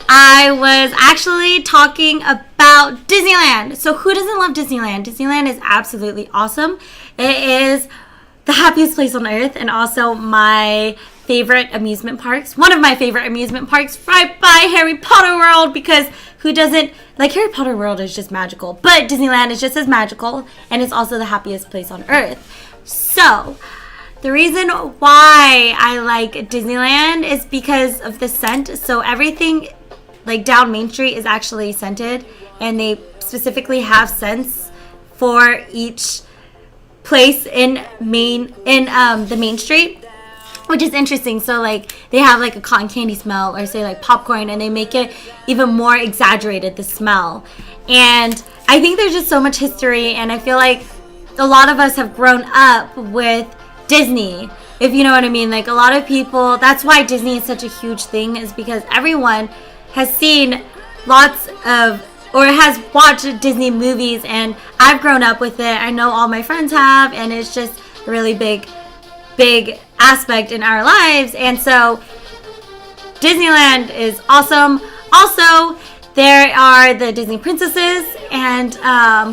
I was actually talking about Disneyland. So who doesn't love Disneyland? Disneyland is absolutely awesome. It is the happiest place on earth, and also my favorite amusement parks. One of my favorite amusement parks, right by Harry Potter World, because who doesn't like Harry Potter World is just magical, but Disneyland is just as magical, and it's also the happiest place on earth. So the reason why I like Disneyland is because of the scent. So everything like down Main Street is actually scented, and they specifically have scents for each place in the Main Street, which is interesting. So like they have like a cotton candy smell, or say like popcorn, and they make it even more exaggerated, the smell. And I think there's just so much history, and I feel like a lot of us have grown up with Disney, if you know what I mean. Like a lot of people, that's why Disney is such a huge thing, is because everyone has seen lots of, or has watched Disney movies, and I've grown up with it. I know all my friends have, and it's just a really big aspect in our lives. And so Disneyland is awesome. Also, there are the Disney princesses, and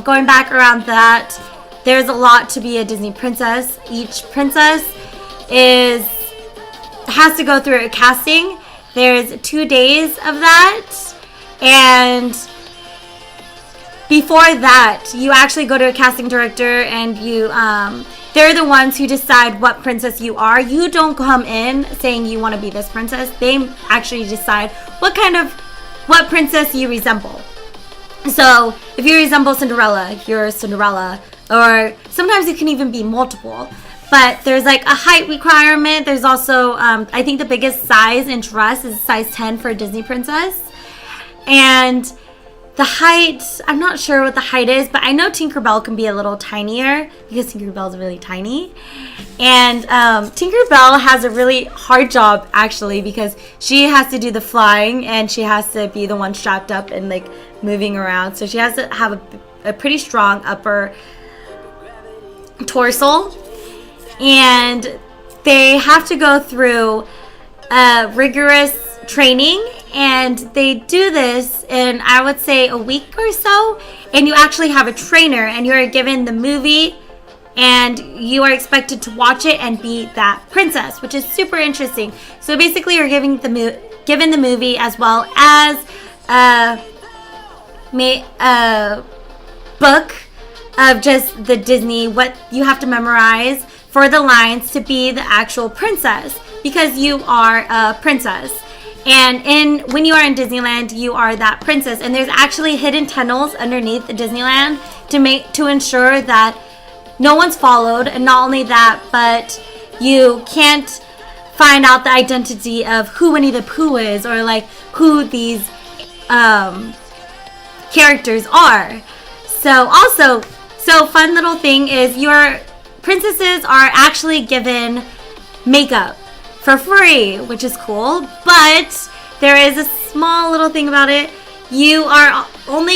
going back around that, there's a lot to be a Disney princess. Each princess has to go through a casting. There's 2 days of that, and before that, you actually go to a casting director, and they're the ones who decide what princess you are. You don't come in saying you want to be this princess. They actually decide what princess you resemble. So if you resemble Cinderella, you're Cinderella, or sometimes it can even be multiple. But there's like a height requirement. There's also, I think the biggest size in dress is size 10 for a Disney princess. And the height, I'm not sure what the height is, but I know Tinkerbell can be a little tinier, because Tinkerbell is really tiny. And Tinkerbell has a really hard job, actually, because she has to do the flying, and she has to be the one strapped up and like moving around. So she has to have a pretty strong upper torso. And they have to go through rigorous training, and they do this in, I would say, a week or so. And you actually have a trainer, and you're given the movie, and you are expected to watch it and be that princess, which is super interesting. So basically, you're given the movie as well as a book of just the Disney, what you have to memorize for the lines to be the actual princess, because you are a princess. And when you are in Disneyland, you are that princess. And there's actually hidden tunnels underneath Disneyland to ensure that no one's followed. And not only that, but you can't find out the identity of who Winnie the Pooh is, or like who these characters are. So fun little thing is your princesses are actually given makeup for free, which is cool. But there is a small little thing about it. You're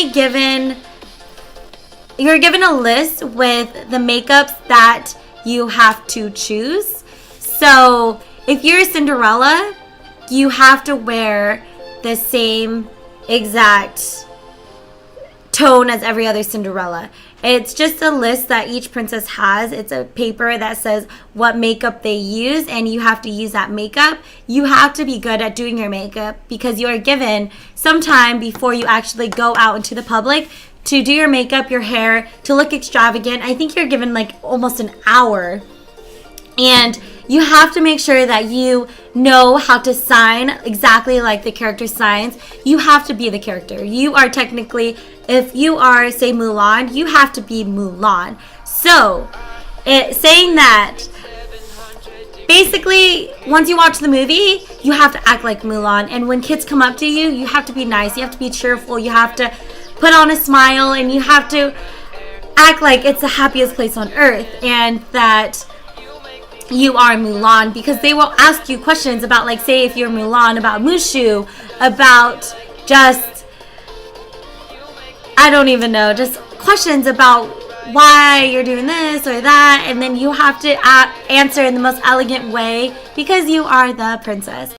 given a list with the makeups that you have to choose. So if you're Cinderella, you have to wear the same exact tone as every other Cinderella. It's just a list that each princess has. It's a paper that says what makeup they use, and you have to use that makeup. You have to be good at doing your makeup, because you are given some time before you actually go out into the public to do your makeup, your hair, to look extravagant. I think you're given like almost an hour. And you have to make sure that you know how to sign exactly like the character signs. You have to be the character. You are technically, if you are, say, Mulan, you have to be Mulan. So, saying that, basically, once you watch the movie, you have to act like Mulan. And when kids come up to you, you have to be nice. You have to be cheerful. You have to put on a smile, and you have to act like it's the happiest place on earth, and that you are Mulan, because they will ask you questions about, like, say if you're Mulan, about Mushu, about just, I don't even know, just questions about why you're doing this or that, and then you have to answer in the most elegant way, because you are the princess.